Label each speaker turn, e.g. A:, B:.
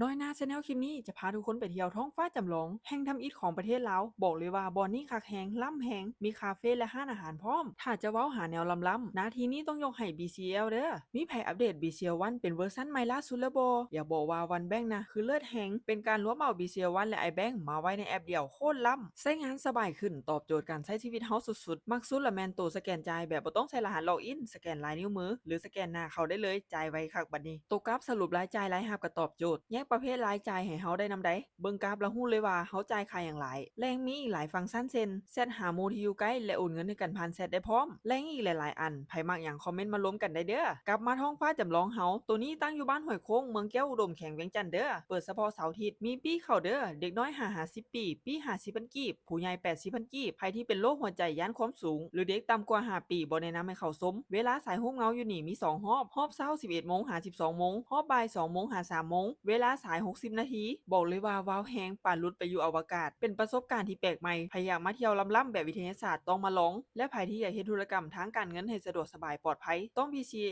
A: น้อยหน้า Channel คลิปนี้จะพาทุกคนไปเที่ยวท้องฟ้าจำลองแห่งทำอิฐของประเทศลาวบอกเลยว่าบอนนี่คักแหงล่ำแหงมีคาเฟ่และห้านอาหารพร้อมถ้าจะเว้าหาแนวล้ำๆนาทีนี้ต้องยกให้ BCL เด้อมีไผอัปเดต BCL 1เป็นเวอร์ชันใหม่ล่าสุดแล้วบ่อยากบอกว่าวันแบงนะคือเลิศแหงเป็นการรวมเอา BCL 1และ iBank มาไว้ในแอปเดียวโคตรล้ำใช้งานสบายขึ้นตอบโจทย์การใช้ชีวิตเฮาสุดๆมักสุดละแม่นตัวสแกนจ่ายแบบบ่ต้องใช้รหัสล็อกอินสแกนลายนิ้วมือหรือสแกนหน้าเข้าได้เลยจ่ายไวคักบัดนี้ตัวกราฟสรุปรายจ่ายรายรับก็ตอบโจทย์แยกประเภทรายจ่ายให้เฮาได้นำใดเบิ่งกราฟแล้วฮู้เลยว่าเฮาจ่ายค่าหยังหลายและยังมีอีกหลายฟังก์ชันเช่นแชตหาหมู่ที่อยู่ไกลและโอนเงินให้กันผ่านแชตได้พร้อมและยังอีกหลายๆอันไผมักหยังคอมเมนต์มารวมกันได้เด้อกลับมาท้องฟ้าจำลองเฮาตัวนี้ตั้งอยู่บ้านห้วยโค้งเมืองแก้วอุดมแขวงเวียงจันทน์เด้อเปิดเฉพาะเสาร์อาทิตย์มีปีเข้าเด้อเด็กน้อย50ปีปี50,000กีบผู้ใหญ่80,000กีบไผที่เป็นโรคหัวใจย้านความสูงหรือเด็กต่ำกว่า5ปีบ่แนะนำให้เข้าชมเวลาสายโฮมเงาอยู่นี่มี2รอบเช้า 11 โมงหา12โมงรอบบ่าย2โมงหา3โมงเวลาสาย60นาทีบอกเลยว่าว้าวแฮงปานหลุดไปอยู่อวกาศเป็นประสบการณ์ที่แปลกใหม่ใครอยากมาเที่ยวล้ำๆแบบวิทยาศาสตร์ต้องมาลองและใครที่อยากเฮ็ดธุรกรรมทางการเงินให้สะดวกสบายปลอดภัยต้อง BCA